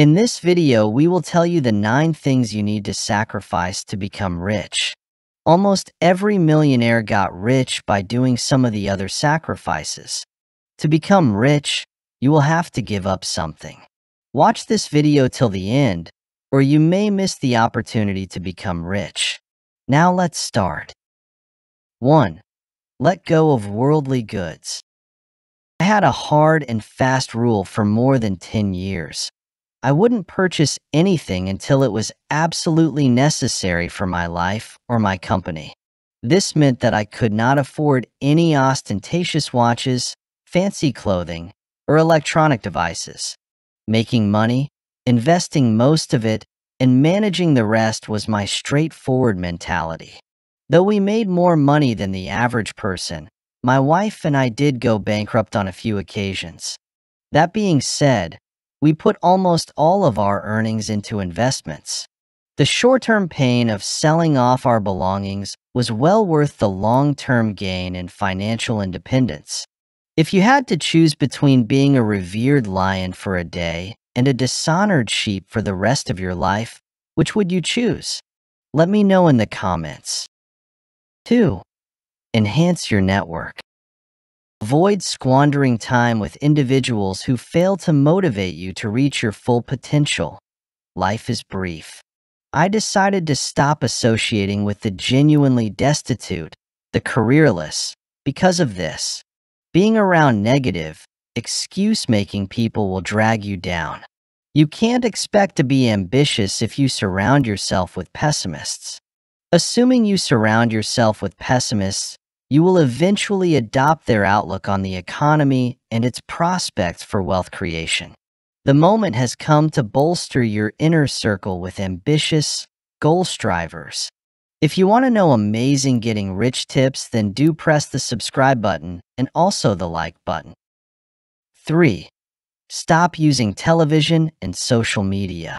In this video, we will tell you the 9 things you need to sacrifice to become rich. Almost every millionaire got rich by doing some of the other sacrifices. To become rich, you will have to give up something. Watch this video till the end, or you may miss the opportunity to become rich. Now let's start. 1. Let go of worldly goods. I had a hard and fast rule for more than 10 years. I wouldn't purchase anything until it was absolutely necessary for my life or my company. This meant that I could not afford any ostentatious watches, fancy clothing, or electronic devices. Making money, investing most of it, and managing the rest was my straightforward mentality. Though we made more money than the average person, my wife and I did go bankrupt on a few occasions. That being said, we put almost all of our earnings into investments. The short-term pain of selling off our belongings was well worth the long-term gain in financial independence. If you had to choose between being a revered lion for a day and a dishonored sheep for the rest of your life, which would you choose? Let me know in the comments. 2. Enhance your network. Avoid squandering time with individuals who fail to motivate you to reach your full potential. Life is brief. I decided to stop associating with the genuinely destitute, the careerless, because of this. Being around negative, excuse-making people will drag you down. You can't expect to be ambitious if you surround yourself with pessimists. Assuming you surround yourself with pessimists, you will eventually adopt their outlook on the economy and its prospects for wealth creation. The moment has come to bolster your inner circle with ambitious, goal strivers. If you want to know amazing getting rich tips, then do press the subscribe button and also the like button. 3. Stop using television and social media.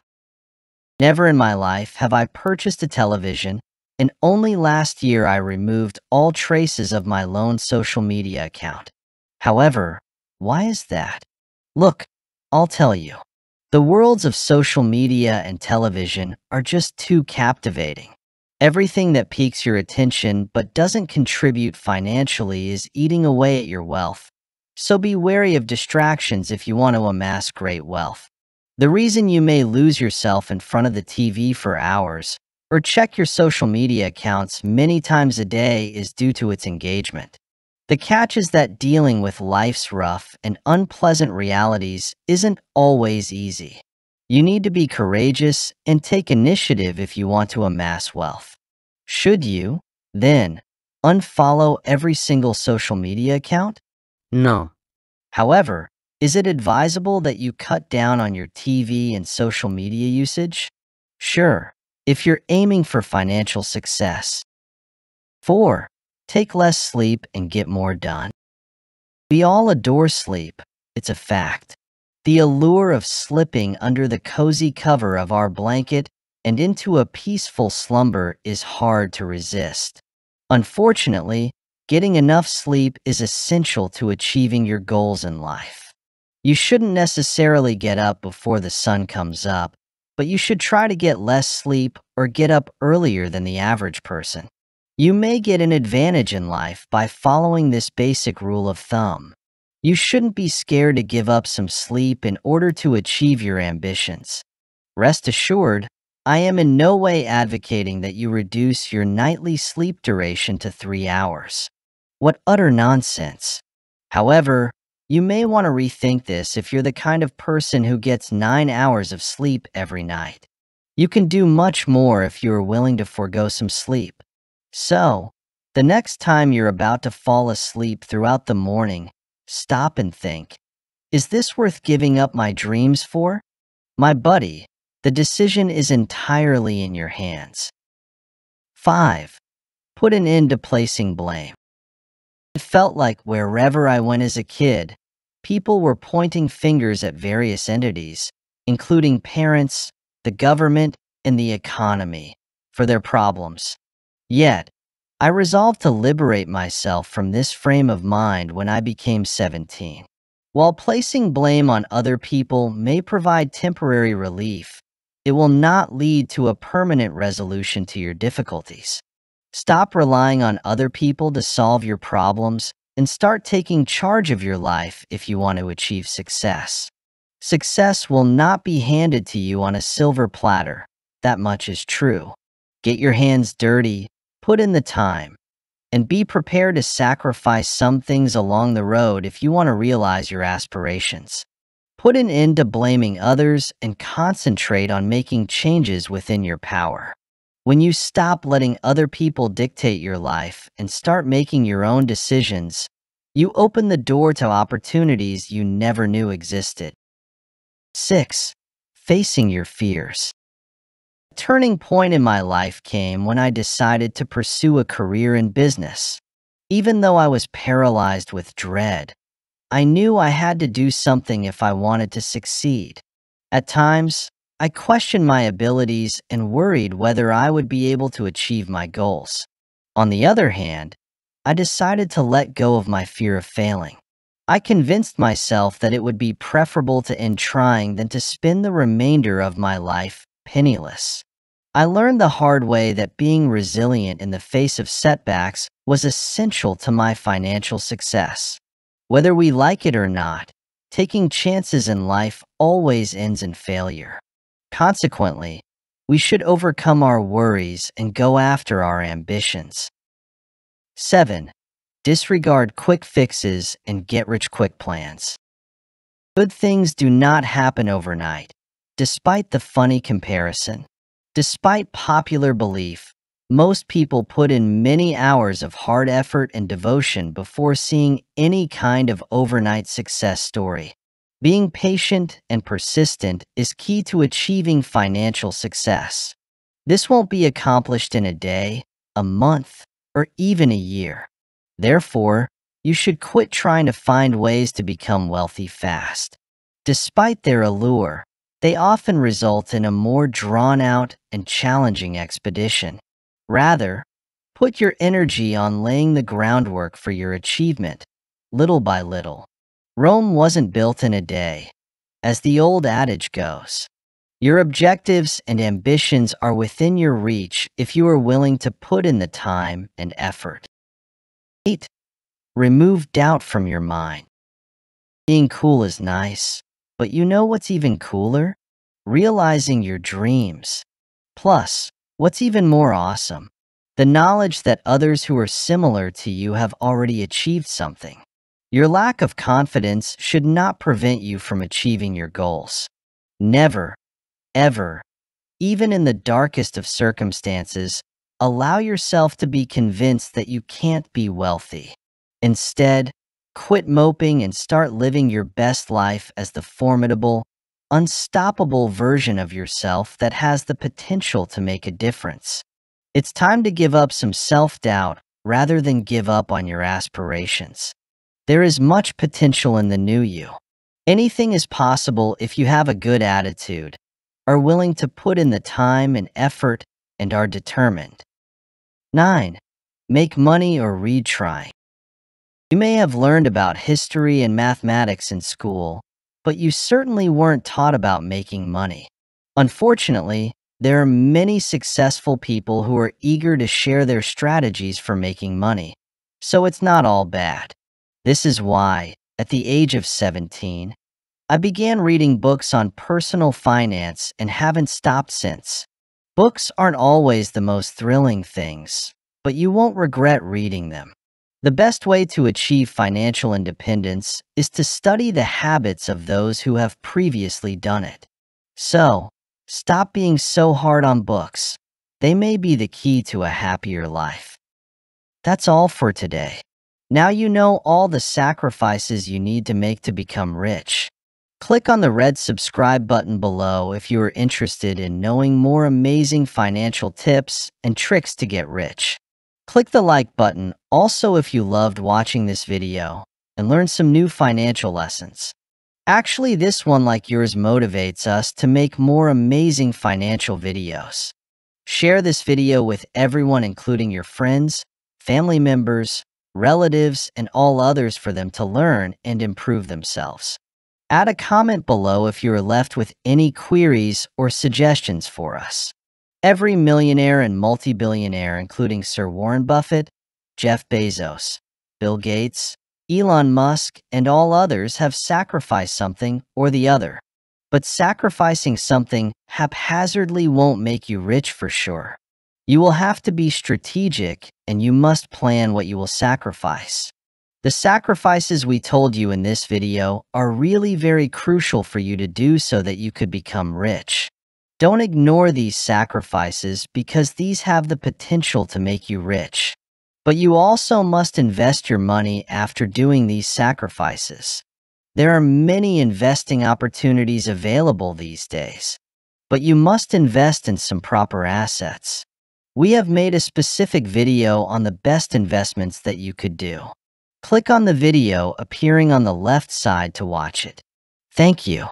Never in my life have I purchased a television, and only last year I removed all traces of my lone social media account. However, why is that? Look, I'll tell you. The worlds of social media and television are just too captivating. Everything that piques your attention but doesn't contribute financially is eating away at your wealth. So be wary of distractions if you want to amass great wealth. The reason you may lose yourself in front of the TV for hours or check your social media accounts many times a day is due to its engagement. The catch is that dealing with life's rough and unpleasant realities isn't always easy. You need to be courageous and take initiative if you want to amass wealth. Should you, then, unfollow every single social media account? No. However, is it advisable that you cut down on your TV and social media usage? Sure, if you're aiming for financial success. 4. Take less sleep and get more done. We all adore sleep, it's a fact. The allure of slipping under the cozy cover of our blanket and into a peaceful slumber is hard to resist. Unfortunately, getting enough sleep is essential to achieving your goals in life. You shouldn't necessarily get up before the sun comes up, but you should try to get less sleep or get up earlier than the average person. You may get an advantage in life by following this basic rule of thumb. You shouldn't be scared to give up some sleep in order to achieve your ambitions. Rest assured, I am in no way advocating that you reduce your nightly sleep duration to 3 hours. What utter nonsense. However, you may want to rethink this if you're the kind of person who gets 9 hours of sleep every night. You can do much more if you are willing to forego some sleep. So, the next time you're about to fall asleep throughout the morning, stop and think, is this worth giving up my dreams for? My buddy, the decision is entirely in your hands. 5. Put an end to placing blame. It felt like wherever I went as a kid, people were pointing fingers at various entities, including parents, the government, and the economy, for their problems. Yet, I resolved to liberate myself from this frame of mind when I became 17. While placing blame on other people may provide temporary relief, it will not lead to a permanent resolution to your difficulties. Stop relying on other people to solve your problems and start taking charge of your life if you want to achieve success. Success will not be handed to you on a silver platter. That much is true. Get your hands dirty, put in the time, and be prepared to sacrifice some things along the road if you want to realize your aspirations. Put an end to blaming others and concentrate on making changes within your power. When you stop letting other people dictate your life and start making your own decisions, you open the door to opportunities you never knew existed. 6. Facing your fears. A turning point in my life came when I decided to pursue a career in business. Even though I was paralyzed with dread, I knew I had to do something if I wanted to succeed. At times, I questioned my abilities and worried whether I would be able to achieve my goals. On the other hand, I decided to let go of my fear of failing. I convinced myself that it would be preferable to end trying than to spend the remainder of my life penniless. I learned the hard way that being resilient in the face of setbacks was essential to my financial success. Whether we like it or not, taking chances in life always ends in failure. Consequently, we should overcome our worries and go after our ambitions. 7. Disregard quick fixes and get-rich-quick plans. Good things do not happen overnight, despite the funny comparison. Despite popular belief, most people put in many hours of hard effort and devotion before seeing any kind of overnight success story. Being patient and persistent is key to achieving financial success. This won't be accomplished in a day, a month, or even a year. Therefore, you should quit trying to find ways to become wealthy fast. Despite their allure, they often result in a more drawn-out and challenging expedition. Rather, put your energy on laying the groundwork for your achievement, little by little. Rome wasn't built in a day. As the old adage goes, your objectives and ambitions are within your reach if you are willing to put in the time and effort. 8. Remove doubt from your mind. Being cool is nice, but you know what's even cooler? Realizing your dreams. Plus, what's even more awesome? The knowledge that others who are similar to you have already achieved something. Your lack of confidence should not prevent you from achieving your goals. Never, ever, even in the darkest of circumstances, allow yourself to be convinced that you can't be wealthy. Instead, quit moping and start living your best life as the formidable, unstoppable version of yourself that has the potential to make a difference. It's time to give up some self-doubt rather than give up on your aspirations. There is much potential in the new you. Anything is possible if you have a good attitude, are willing to put in the time and effort, and are determined. 9. Make money or retry. You may have learned about history and mathematics in school, but you certainly weren't taught about making money. Unfortunately, there are many successful people who are eager to share their strategies for making money, so it's not all bad. This is why, at the age of 17, I began reading books on personal finance and haven't stopped since. Books aren't always the most thrilling things, but you won't regret reading them. The best way to achieve financial independence is to study the habits of those who have previously done it. So, stop being so hard on books. They may be the key to a happier life. That's all for today. Now you know all the sacrifices you need to make to become rich. Click on the red subscribe button below if you are interested in knowing more amazing financial tips and tricks to get rich. Click the like button also if you loved watching this video and learned some new financial lessons. Actually, this one like yours motivates us to make more amazing financial videos. Share this video with everyone, including your friends, family members, relatives, and all others for them to learn and improve themselves. Add a comment below if you are left with any queries or suggestions for us. Every millionaire and multi-billionaire, including Sir Warren Buffett, Jeff Bezos, Bill Gates, Elon Musk, and all others have sacrificed something or the other. But sacrificing something haphazardly won't make you rich for sure. You will have to be strategic, and you must plan what you will sacrifice. The sacrifices we told you in this video are really very crucial for you to do so that you could become rich. Don't ignore these sacrifices because these have the potential to make you rich. But you also must invest your money after doing these sacrifices. There are many investing opportunities available these days, but you must invest in some proper assets. We have made a specific video on the best investments that you could do. Click on the video appearing on the left side to watch it. Thank you.